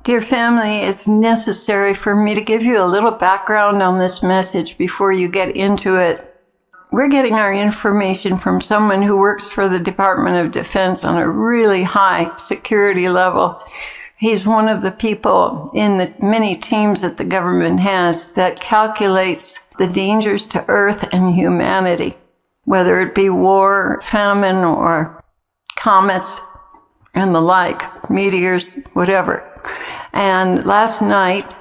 Dear family, it's necessary for me to give you a little background on this message before you get into it. We're getting our information from someone who works for the Department of Defense on a really high security level. He's one of the people in the many teams that the government has that calculates the dangers to Earth and humanity, whether it be war, famine, or comets and the like, meteors, whatever. And last night,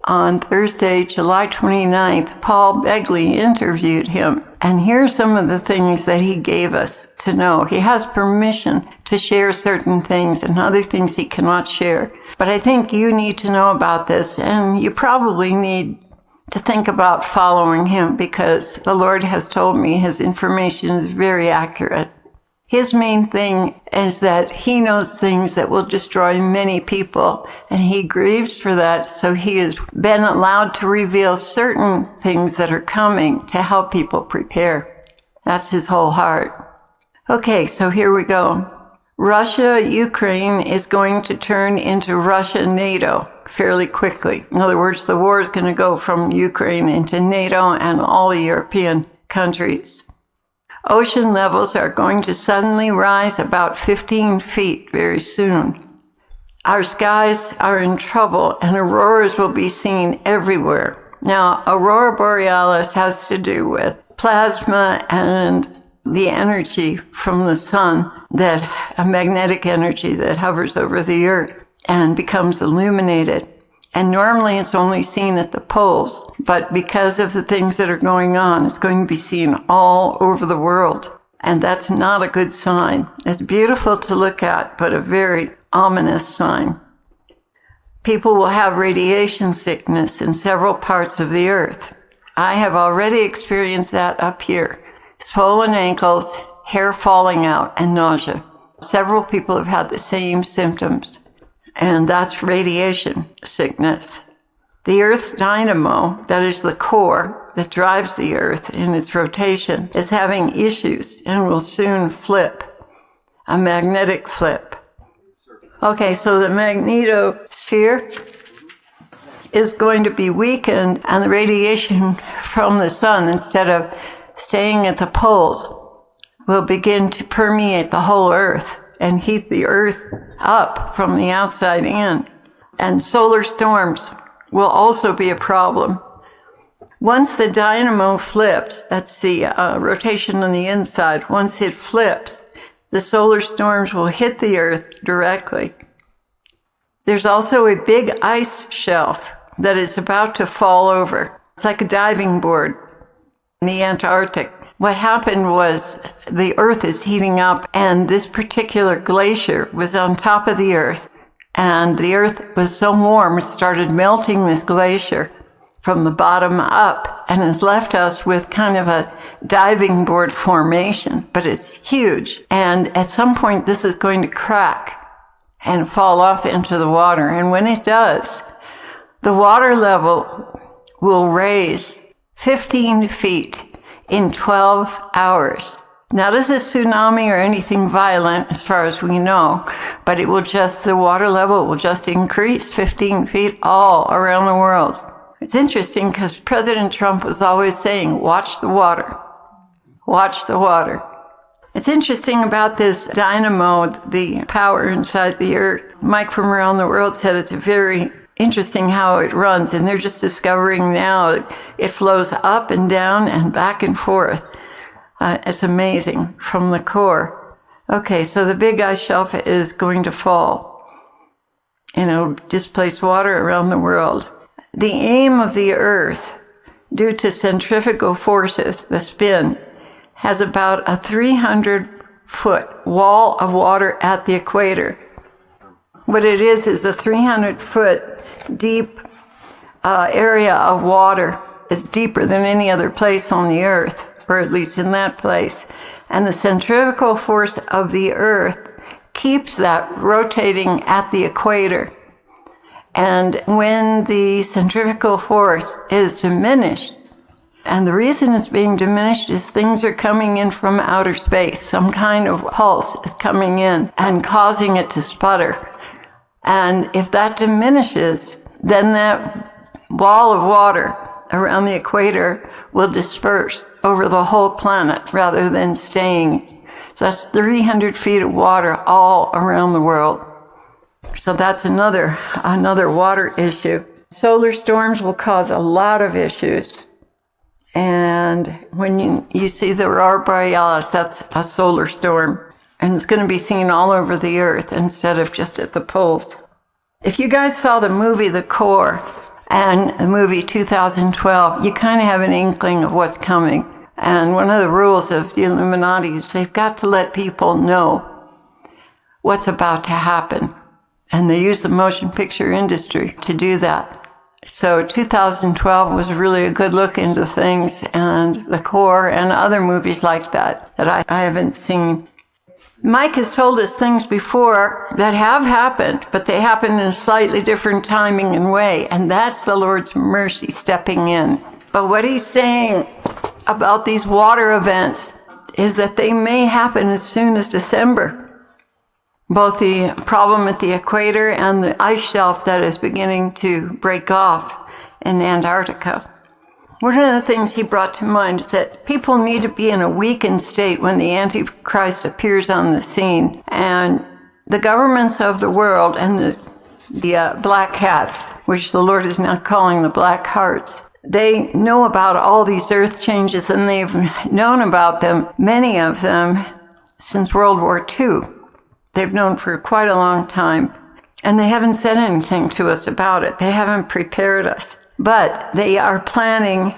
on Thursday, July 29th, Paul Begley interviewed him. And here's some of the things that he gave us to know. He has permission to share certain things and other things he cannot share. But I think you need to know about this, and you probably need to think about following him because the Lord has told me his information is very accurate. His main thing is that he knows things that will destroy many people, and he grieves for that, so he has been allowed to reveal certain things that are coming to help people prepare. That's his whole heart. Okay, so here we go. Russia-Ukraine is going to turn into Russia-NATO fairly quickly. In other words, the war is going to go from Ukraine into NATO and all the European countries. Ocean levels are going to suddenly rise about 15 feet very soon. Our skies are in trouble and auroras will be seen everywhere. Now, aurora borealis has to do with plasma and the energy from the sun, that a magnetic energy that hovers over the earth and becomes illuminated. And normally it's only seen at the poles, but because of the things that are going on, it's going to be seen all over the world. And that's not a good sign. It's beautiful to look at, but a very ominous sign. People will have radiation sickness in several parts of the earth. I have already experienced that up here. Swollen ankles, hair falling out, and nausea. Several people have had the same symptoms. And that's radiation sickness. The Earth's dynamo, that is the core that drives the Earth in its rotation, is having issues and will soon flip, a magnetic flip. Okay, so the magnetosphere is going to be weakened, and the radiation from the sun, instead of staying at the poles, will begin to permeate the whole Earth and heat the Earth up from the outside in. And solar storms will also be a problem. Once the dynamo flips, that's the rotation on the inside, once it flips, the solar storms will hit the Earth directly. There's also a big ice shelf that is about to fall over. It's like a diving board in the Antarctic. What happened was the Earth is heating up, and this particular glacier was on top of the Earth, and the Earth was so warm it started melting this glacier from the bottom up, and has left us with kind of a diving board formation, but it's huge. And at some point this is going to crack and fall off into the water, and when it does, the water level will raise 15 feet in 12 hours. Not as a tsunami or anything violent as far as we know, but it will just, the water level will just increase 15 feet all around the world. It's interesting because President Trump was always saying, watch the water, watch the water. It's interesting about this dynamo, the power inside the Earth. Mike from around the world said it's very interesting how it runs, and they're just discovering now that it flows up and down and back and forth. It's amazing from the core. Okay, so the big ice shelf is going to fall, and it'll displace water around the world. The aim of the Earth, due to centrifugal forces, the spin, has about a 300-foot wall of water at the equator. What it is a 300-foot deep area of water. It's deeper than any other place on the Earth, or at least in that place. And the centrifugal force of the Earth keeps that rotating at the equator. And when the centrifugal force is diminished, and the reason it's being diminished is things are coming in from outer space. Some kind of pulse is coming in and causing it to sputter. And if that diminishes, then that wall of water around the equator will disperse over the whole planet rather than staying. So that's 300 feet of water all around the world. So that's another water issue. Solar storms will cause a lot of issues. And when you see the aurora borealis, that's a solar storm. And it's going to be seen all over the earth instead of just at the poles. If you guys saw the movie The Core and the movie 2012, you kind of have an inkling of what's coming. And one of the rules of the Illuminati is they've got to let people know what's about to happen. And they use the motion picture industry to do that. So 2012 was really a good look into things, and The Core and other movies like that I haven't seen. Mike has told us things before that have happened, but they happen in a slightly different timing and way, and that's the Lord's mercy stepping in. But what he's saying about these water events is that they may happen as soon as December. Both the problem at the equator and the ice shelf that is beginning to break off in Antarctica. One of the things he brought to mind is that people need to be in a weakened state when the Antichrist appears on the scene. And the governments of the world and the black hats, which the Lord is now calling the black hearts, they know about all these earth changes, and they've known about them, many of them, since World War II. They've known for quite a long time, and they haven't said anything to us about it. They haven't prepared us, but they are planning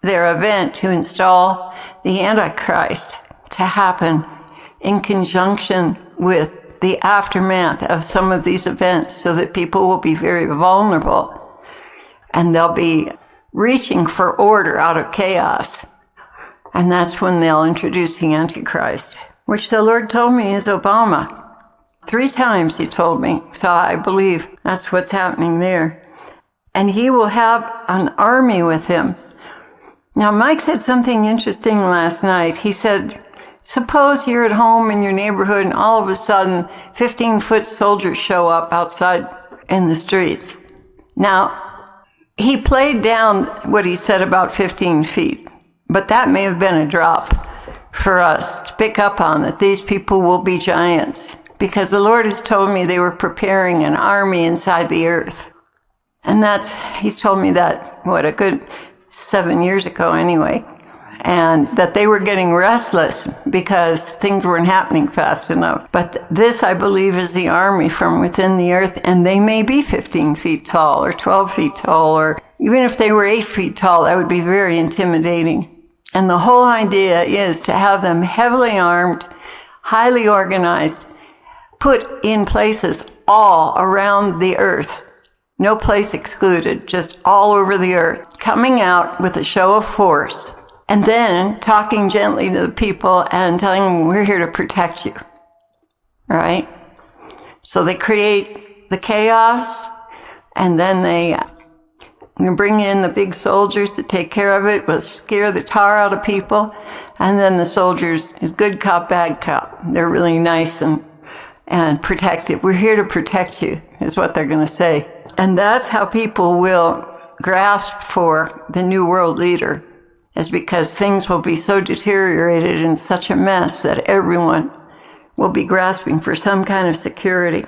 their event to install the Antichrist to happen in conjunction with the aftermath of some of these events, so that people will be very vulnerable, and they'll be reaching for order out of chaos. And that's when they'll introduce the Antichrist, which the Lord told me is Obama. 3 times he told me, so I believe that's what's happening there. And he will have an army with him. Now, Mike said something interesting last night. He said, suppose you're at home in your neighborhood and all of a sudden 15-foot soldiers show up outside in the streets. Now, he played down what he said about 15 feet, but that may have been a drop for us to pick up on, that these people will be giants, because the Lord has told me they were preparing an army inside the earth. And he's told me that, a good 7 years ago anyway, and that they were getting restless because things weren't happening fast enough. But this, I believe, is the army from within the earth, and they may be 15 feet tall or 12 feet tall, or even if they were 8 feet tall, that would be very intimidating. And the whole idea is to have them heavily armed, highly organized, put in places all around the earth, no place excluded, just all over the earth, coming out with a show of force, and then talking gently to the people and telling them, we're here to protect you. All right? So they create the chaos, and then they bring in the big soldiers to take care of it, will scare the tar out of people, and then the soldiers is good cop, bad cop. They're really nice and protective. We're here to protect you, is what they're going to say. And that's how people will grasp for the new world leader, is because things will be so deteriorated in such a mess that everyone will be grasping for some kind of security.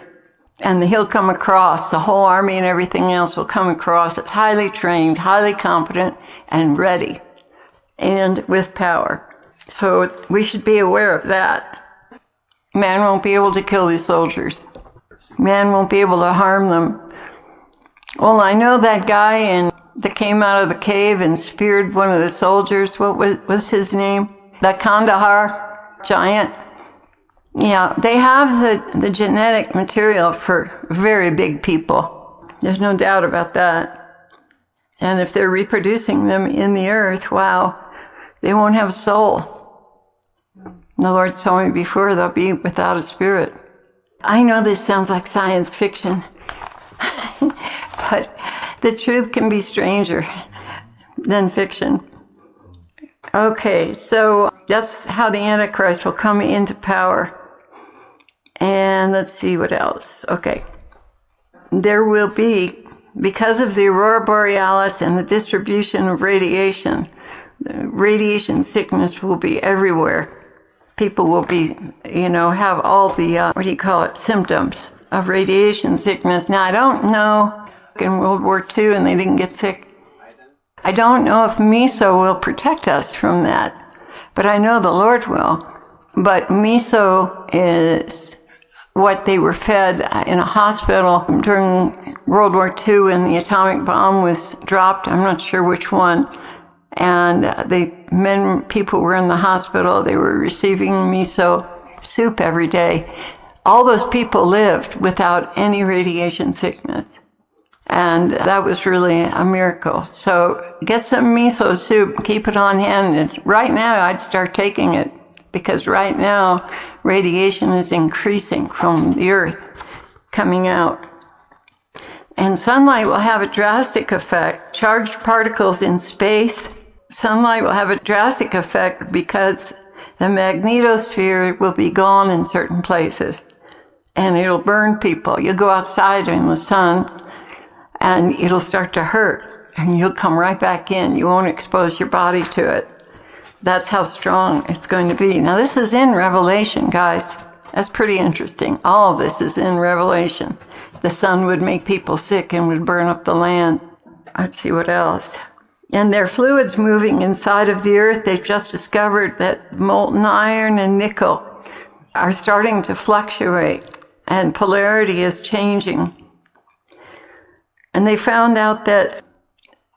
And he'll come across, the whole army and everything else will come across as highly trained, highly competent, and ready, and with power. So we should be aware of that. Man won't be able to kill these soldiers. Man won't be able to harm them. Well, I know that guy that came out of the cave and speared one of the soldiers. What was his name? The Kandahar giant. Yeah, they have the genetic material for very big people. There's no doubt about that. And if they're reproducing them in the earth, wow, they won't have a soul. The Lord's told me before they'll be without a spirit. I know this sounds like science fiction, but the truth can be stranger than fiction. Okay, so that's how the Antichrist will come into power. And let's see what else. Okay. there will be, because of the aurora borealis and the distribution of radiation, radiation sickness will be everywhere. People will be, have all the, symptoms of radiation sickness. Now, I don't know in World War II and they didn't get sick. I don't know if miso will protect us from that, but I know the Lord will. But miso is what they were fed in a hospital during World War II when the atomic bomb was dropped. I'm not sure which one. And people were in the hospital. They were receiving miso soup every day. All those people lived without any radiation sickness. And that was really a miracle. So get some miso soup, keep it on hand. And right now, I'd start taking it because right now, radiation is increasing from the earth coming out. And sunlight will have a drastic effect. Charged particles in space, sunlight will have a drastic effect because the magnetosphere will be gone in certain places. And it'll burn people. You go outside in the sun, and it'll start to hurt. And you'll come right back in. You won't expose your body to it. That's how strong it's going to be. Now, this is in Revelation, guys. That's pretty interesting. All of this is in Revelation. The sun would make people sick and would burn up the land. Let's see what else. And their fluids moving inside of the earth, they've just discovered that molten iron and nickel are starting to fluctuate, and polarity is changing. And they found out that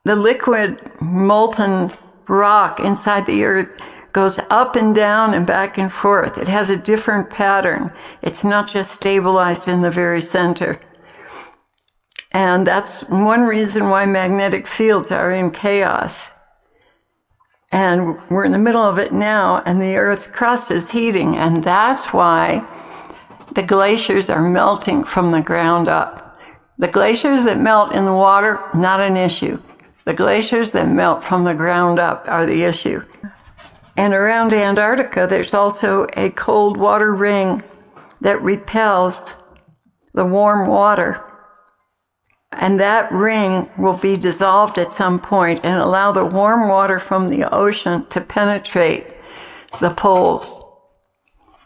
the liquid molten rock inside the earth goes up and down and back and forth. It has a different pattern. It's not just stabilized in the very center. And that's one reason why magnetic fields are in chaos. And we're in the middle of it now, and the Earth's crust is heating, and that's why the glaciers are melting from the ground up. The glaciers that melt in the water, not an issue. The glaciers that melt from the ground up are the issue. And around Antarctica, there's also a cold water ring that repels the warm water. And that ring will be dissolved at some point and allow the warm water from the ocean to penetrate the poles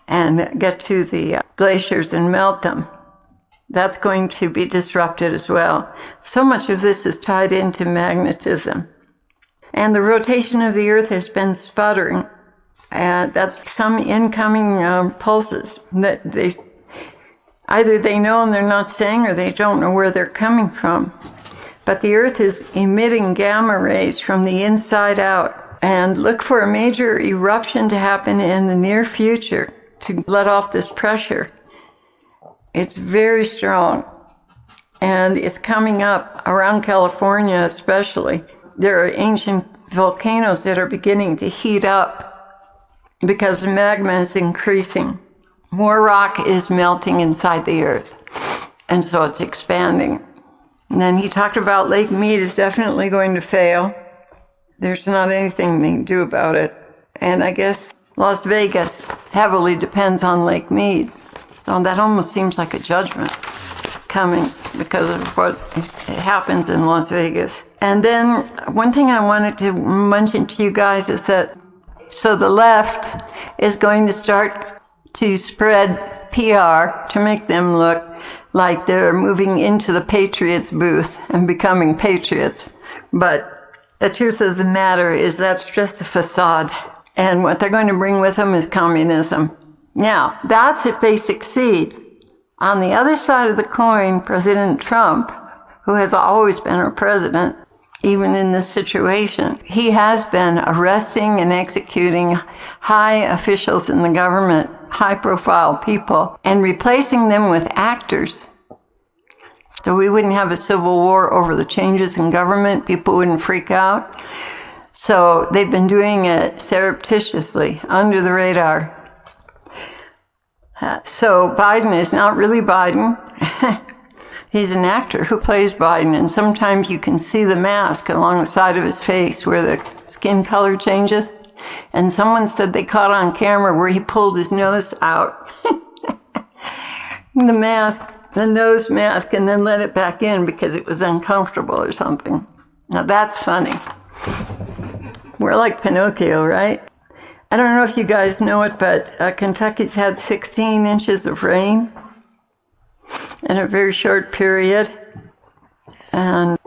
and get to the glaciers and melt them. That's going to be disrupted as well. So much of this is tied into magnetism. And the rotation of the Earth has been sputtering. And that's some incoming pulses that either they know and they're not saying, or they don't know where they're coming from. But the Earth is emitting gamma rays from the inside out. And look for a major eruption to happen in the near future to let off this pressure. It's very strong. And it's coming up around California especially. There are ancient volcanoes that are beginning to heat up because the magma is increasing. More rock is melting inside the earth, and so it's expanding. And then he talked about Lake Mead is definitely going to fail. There's not anything they can do about it. And I guess Las Vegas heavily depends on Lake Mead. So that almost seems like a judgment coming because of what happens in Las Vegas. And then one thing I wanted to mention to you guys is that, so the left is going to start to spread PR to make them look like they're moving into the Patriots booth and becoming patriots. But the truth of the matter is that's just a facade. And what they're going to bring with them is communism. Now, that's if they succeed. On the other side of the coin, President Trump, who has always been our president, even in this situation, he has been arresting and executing high officials in the government, high-profile people, and replacing them with actors. So we wouldn't have a civil war over the changes in government. People wouldn't freak out. So they've been doing it surreptitiously, under the radar. So Biden is not really Biden. He's an actor who plays Biden, and sometimes you can see the mask along the side of his face where the skin color changes. And someone said they caught on camera where he pulled his nose out. The mask. the nose mask and then let it back in because it was uncomfortable or something. Now that's funny. We're like Pinocchio, right? I don't know if you guys know it, but Kentucky's had 16 inches of rain in a very short period. And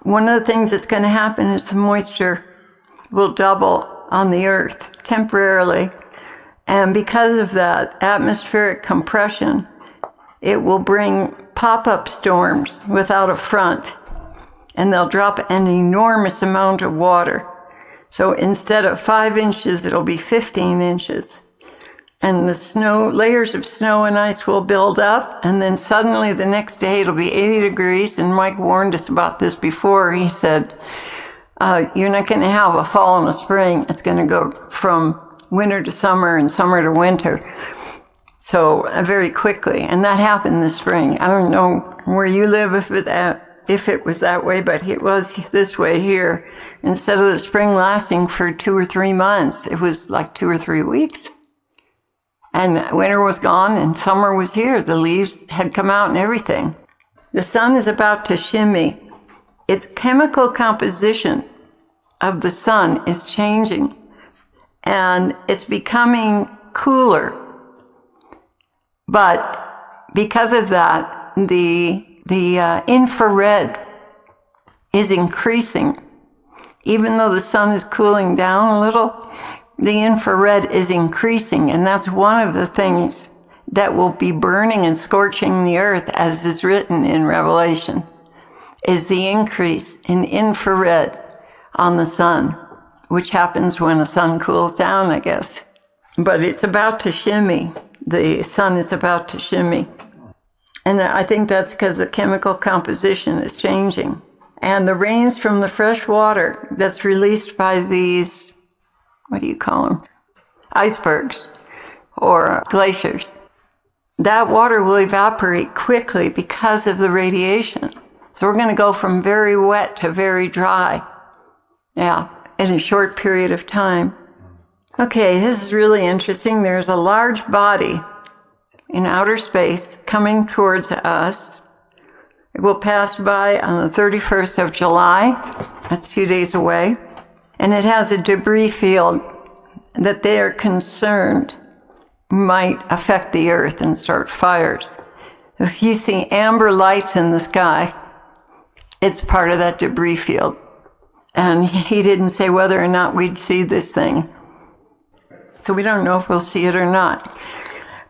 one of the things that's going to happen is the moisture will double on the earth temporarily. And because of that atmospheric compression, it will bring pop-up storms without a front. And they'll drop an enormous amount of water. So instead of 5 inches, it'll be 15 inches. And the snow, layers of snow and ice will build up, and then suddenly the next day it'll be 80 degrees, and Mike warned us about this before. He said, you're not going to have a fall and a spring. It's going to go from winter to summer and summer to winter. So very quickly, and that happened this spring. I don't know where you live if it was that way, but it was this way here. Instead of the spring lasting for 2 or 3 months, it was like 2 or 3 weeks. And winter was gone and summer was here. The leaves had come out and everything. The sun is about to shimmy. Its chemical composition of the sun is changing, and it's becoming cooler. But because of that, the infrared is increasing. Even though the sun is cooling down a little, the infrared is increasing, and that's one of the things that will be burning and scorching the earth, as is written in Revelation, is the increase in infrared on the sun, which happens when the sun cools down, I guess. But it's about to shimmy. The sun is about to shimmy. And I think that's because the chemical composition is changing. And the rains from the fresh water that's released by these, what do you call them? Icebergs or glaciers. That water will evaporate quickly because of the radiation. So we're going to go from very wet to very dry. Yeah, in a short period of time. Okay, this is really interesting. There's a large body in outer space coming towards us. It will pass by on the 31st of July. That's 2 days away. And it has a debris field that they are concerned might affect the earth and start fires. If you see amber lights in the sky, it's part of that debris field. And he didn't say whether or not we'd see this thing. So we don't know if we'll see it or not.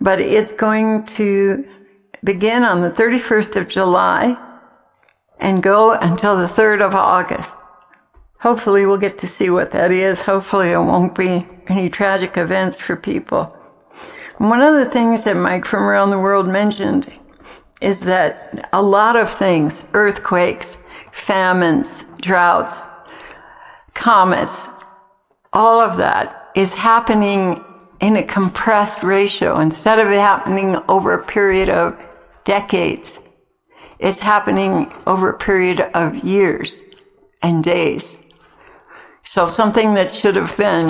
But it's going to begin on the 31st of July and go until the 3rd of August. Hopefully we'll get to see what that is. Hopefully it won't be any tragic events for people. And one of the things that Mike from Around the World mentioned is that a lot of things, earthquakes, famines, droughts, comets, all of that is happening in a compressed ratio. Instead of it happening over a period of decades, it's happening over a period of years and days. So something that should have been,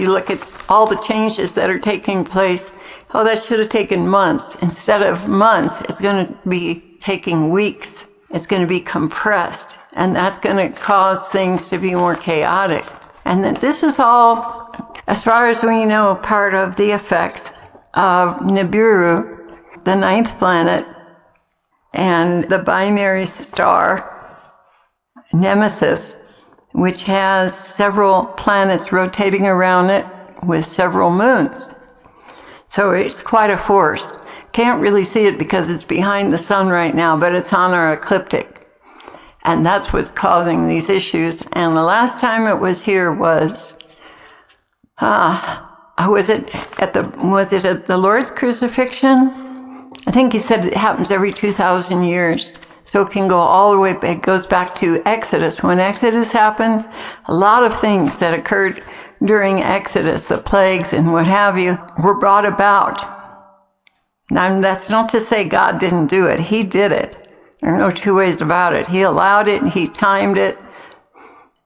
you look at all the changes that are taking place, that should have taken months. Instead of months, it's going to be taking weeks. It's going to be compressed, and that's going to cause things to be more chaotic. And that this is all, as far as we know, part of the effects of Nibiru, the 9th planet, and the binary star Nemesis, which has several planets rotating around it with several moons. So it's quite a force. Can't really see it because it's behind the sun right now, but it's on our ecliptic. And that's what's causing these issues. And the last time it was here was was it at the Lord's crucifixion? I think he said it happens every 2,000 years. So it can go all the way back. It goes back to Exodus. When Exodus happened, a lot of things that occurred during Exodus, the plagues and what have you, were brought about. Now, that's not to say God didn't do it. He did it. There are no two ways about it. He allowed it and he timed it.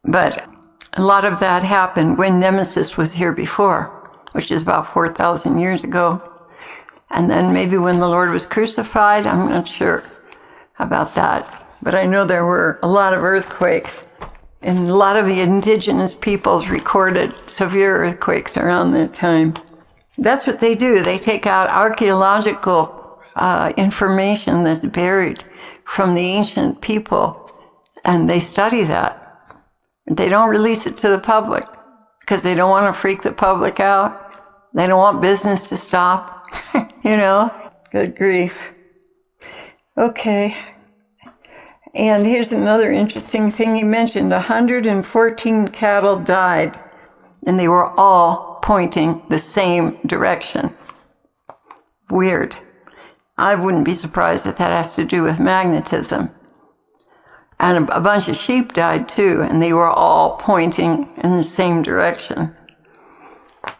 But a lot of that happened when Nemesis was here before, which is about 4,000 years ago. And then maybe when the Lord was crucified, I'm not sure about that. But I know there were a lot of earthquakes. And a lot of the indigenous peoples recorded severe earthquakes around that time. That's what they do. They take out archaeological information that's buried from the ancient people, and they study that. They don't release it to the public because they don't want to freak the public out. They don't want business to stop. Good grief. Okay. And here's another interesting thing he mentioned. 114 cattle died, and they were all pointing the same direction. Weird. I wouldn't be surprised if that has to do with magnetism. And a bunch of sheep died too, and they were all pointing in the same direction.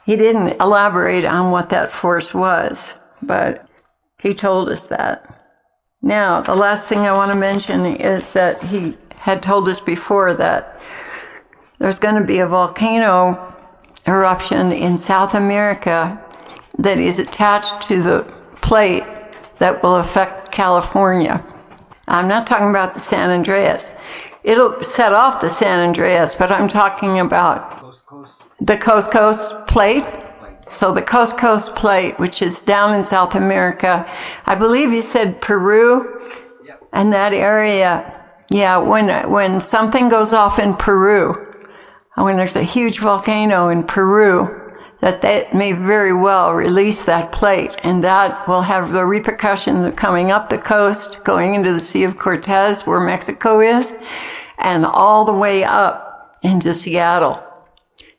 He didn't elaborate on what that force was, but he told us that. Now, the last thing I want to mention is that he had told us before that there's going to be a volcano eruption in South America that is attached to the plate that will affect California. I'm not talking about the San Andreas. It'll set off the San Andreas, but I'm talking about the Coast plate. So the Coast plate, which is down in South America, I believe he said Peru, and that area. Yeah, when something goes off in Peru, when there's a huge volcano in Peru, that they may very well release that plate, and that will have the repercussions of coming up the coast, going into the Sea of Cortez, where Mexico is, and all the way up into Seattle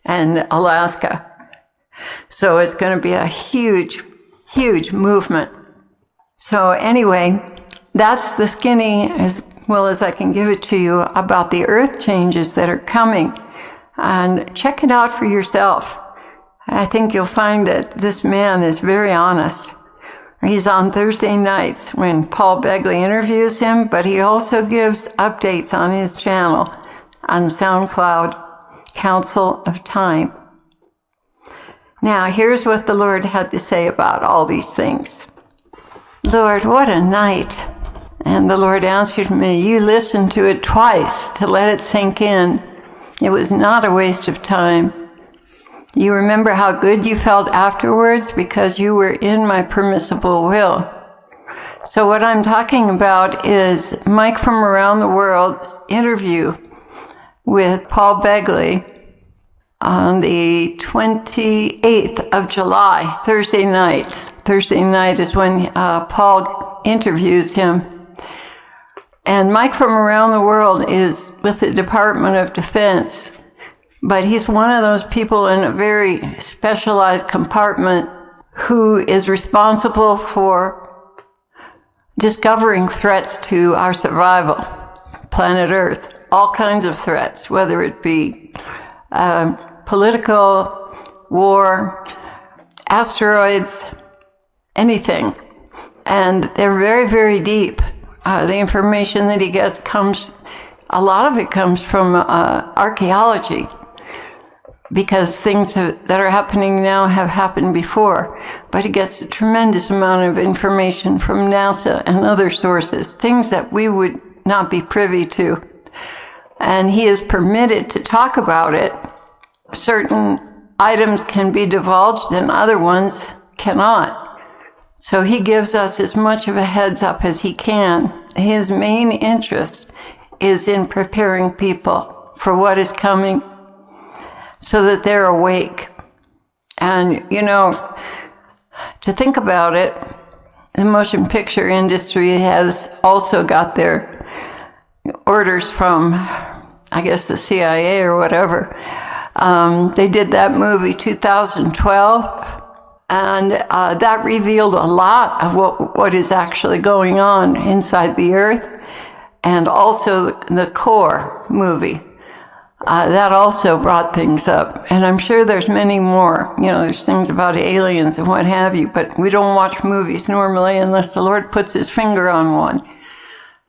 and Alaska. So it's going to be a huge, huge movement. So anyway, that's the skinny, as well as I can give it to you, about the earth changes that are coming. And check it out for yourself. I think you'll find that this man is very honest. He's on Thursday nights when Paul Begley interviews him, but he also gives updates on his channel on SoundCloud, Council of Time. Now, here's what the Lord had to say about all these things. Lord, what a night. And the Lord answered me, you listened to it twice to let it sink in. It was not a waste of time. You remember how good you felt afterwards because you were in my permissible will. So what I'm talking about is Mike from Around the World's interview with Paul Begley on the 28th of July, Thursday night. Thursday night is when Paul interviews him. And Mike from Around the World is with the Department of Defense, but he's one of those people in a very specialized compartment who is responsible for discovering threats to our survival, planet Earth, all kinds of threats, whether it be political, war, asteroids, anything. And they're very, very deep. The information that he gets a lot of it comes from archaeology, because things that are happening now have happened before. But he gets a tremendous amount of information from NASA and other sources, things that we would not be privy to. And he is permitted to talk about it. Certain items can be divulged and other ones cannot. So he gives us as much of a heads up as he can. His main interest is in preparing people for what is coming so that they're awake. And, to think about it, the motion picture industry has also got their orders from, I guess, the CIA or whatever. They did that movie 2012. And that revealed a lot of what is actually going on inside the Earth. And also the Core movie. That also brought things up. And I'm sure there's many more. There's things about aliens and what have you. But we don't watch movies normally unless the Lord puts his finger on one.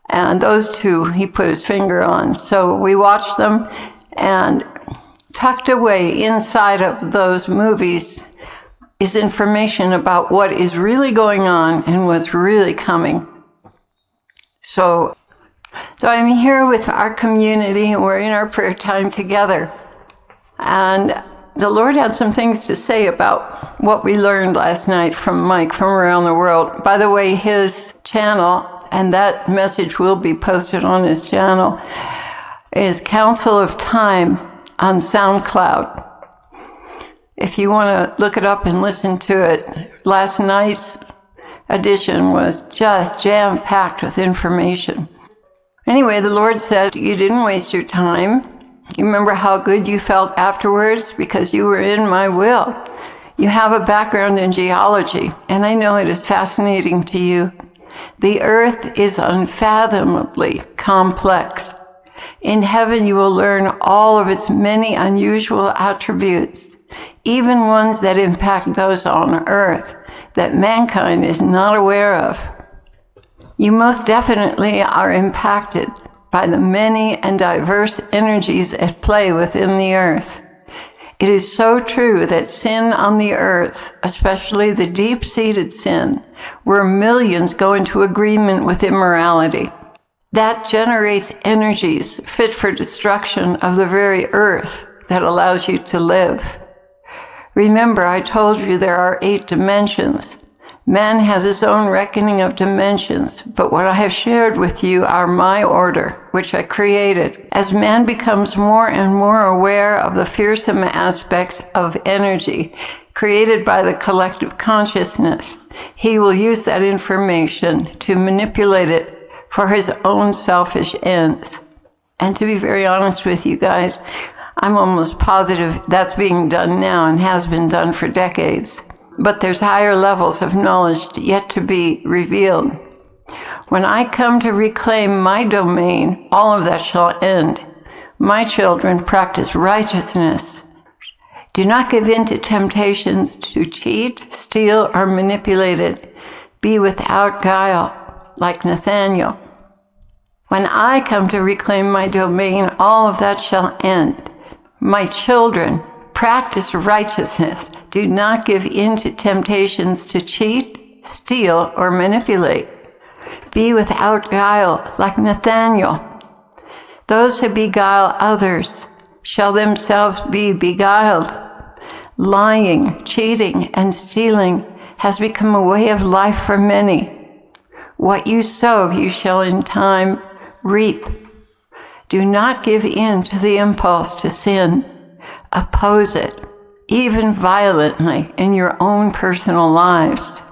And those two, he put his finger on. So we watched them, and tucked away inside of those movies is information about what is really going on and what's really coming. So I'm here with our community, and we're in our prayer time together. And the Lord had some things to say about what we learned last night from Mike from around the world. By the way, his channel, and that message will be posted on his channel, is Council of Time on SoundCloud. If you want to look it up and listen to it, last night's edition was just jam-packed with information. Anyway, the Lord said, you didn't waste your time. You remember how good you felt afterwards because you were in my will. You have a background in geology, and I know it is fascinating to you. The earth is unfathomably complex. In heaven, you will learn all of its many unusual attributes, even ones that impact those on earth that mankind is not aware of. You most definitely are impacted by the many and diverse energies at play within the earth. It is so true that sin on the earth, especially the deep-seated sin, where millions go into agreement with immorality, that generates energies fit for destruction of the very earth that allows you to live. Remember, I told you there are 8 dimensions. Man has his own reckoning of dimensions, but what I have shared with you are my order, which I created. As man becomes more and more aware of the fearsome aspects of energy created by the collective consciousness, he will use that information to manipulate it for his own selfish ends. And to be very honest with you guys, I'm almost positive that's being done now and has been done for decades. But there's higher levels of knowledge yet to be revealed. When I come to reclaim my domain, all of that shall end. My children practice righteousness. Do not give in to temptations to cheat, steal, or manipulate it. Be without guile, like Nathaniel. When I come to reclaim my domain, all of that shall end. My children practice righteousness. Do not give in to temptations to cheat, steal, or manipulate. Be without guile, like Nathaniel. Those who beguile others shall themselves be beguiled. Lying, cheating, and stealing has become a way of life for many. What you sow, you shall in time reap. Do not give in to the impulse to sin. Oppose it, even violently, in your own personal lives.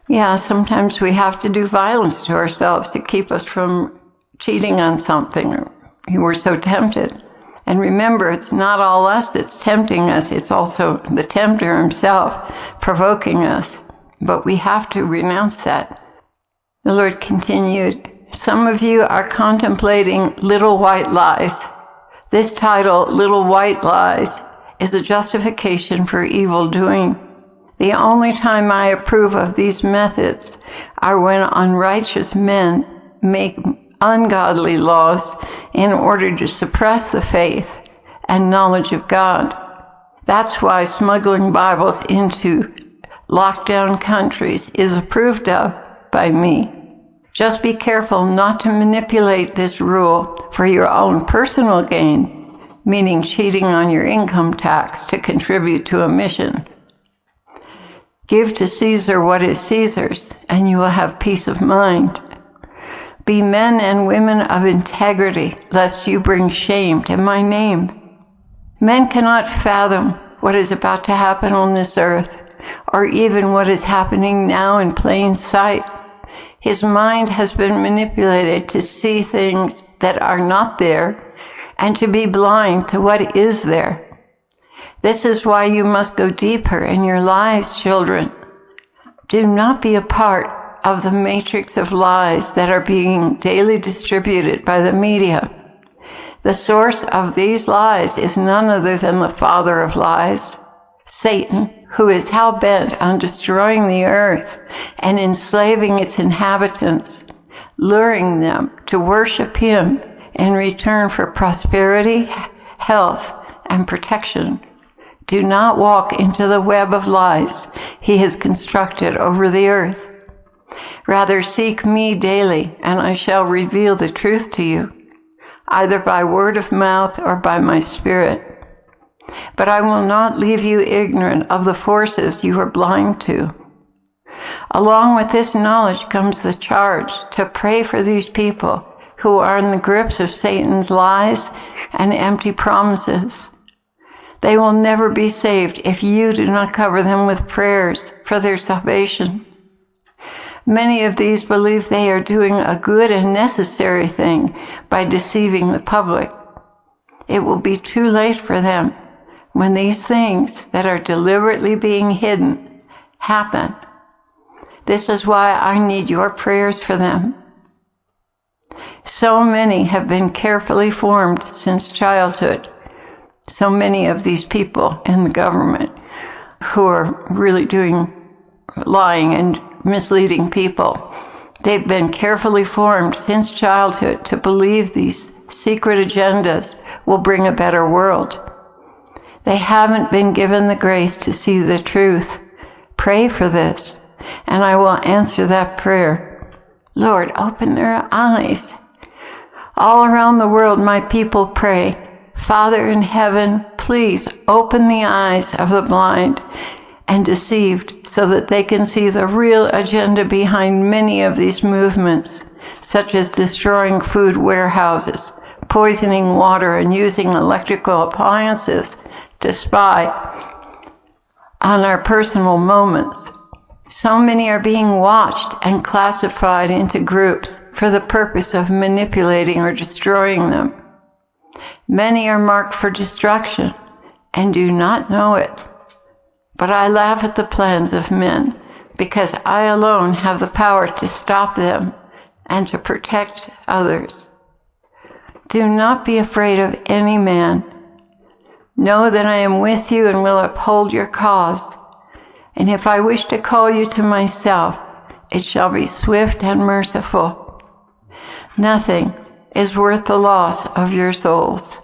Yeah, sometimes we have to do violence to ourselves to keep us from cheating on something. We're so tempted. And remember, it's not all us that's tempting us. It's also the tempter himself provoking us. But we have to renounce that. The Lord continued, some of you are contemplating little white lies. This title, Little White Lies, is a justification for evil doing. The only time I approve of these methods are when unrighteous men make ungodly laws in order to suppress the faith and knowledge of God. That's why smuggling Bibles into lockdown countries is approved of by me. Just be careful not to manipulate this rule for your own personal gain, meaning cheating on your income tax to contribute to a mission. Give to Caesar what is Caesar's, and you will have peace of mind. Be men and women of integrity, lest you bring shame to my name. Men cannot fathom what is about to happen on this earth, or even what is happening now in plain sight. His mind has been manipulated to see things that are not there and to be blind to what is there. This is why you must go deeper in your lives, children. Do not be a part of the matrix of lies that are being daily distributed by the media. The source of these lies is none other than the father of lies, Satan, who is hell-bent on destroying the earth and enslaving its inhabitants, luring them to worship him in return for prosperity, health, and protection. Do not walk into the web of lies he has constructed over the earth. Rather, seek me daily, and I shall reveal the truth to you, either by word of mouth or by my Spirit. But I will not leave you ignorant of the forces you are blind to. Along with this knowledge comes the charge to pray for these people who are in the grips of Satan's lies and empty promises. They will never be saved if you do not cover them with prayers for their salvation. Many of these believe they are doing a good and necessary thing by deceiving the public. It will be too late for them when these things that are deliberately being hidden happen. This is why I need your prayers for them. So many have been carefully formed since childhood. So many of these people in the government who are really lying and misleading people. They've been carefully formed since childhood to believe these secret agendas will bring a better world. They haven't been given the grace to see the truth. Pray for this, and I will answer that prayer. Lord, open their eyes. All around the world, my people pray, Father in heaven, please open the eyes of the blind and deceived so that they can see the real agenda behind many of these movements, such as destroying food warehouses, poisoning water, and using electrical appliances to spy on our personal moments. So many are being watched and classified into groups for the purpose of manipulating or destroying them. Many are marked for destruction and do not know it. But I laugh at the plans of men because I alone have the power to stop them and to protect others. Do not be afraid of any man. Know that I am with you and will uphold your cause. And if I wish to call you to myself, it shall be swift and merciful. Nothing is worth the loss of your souls.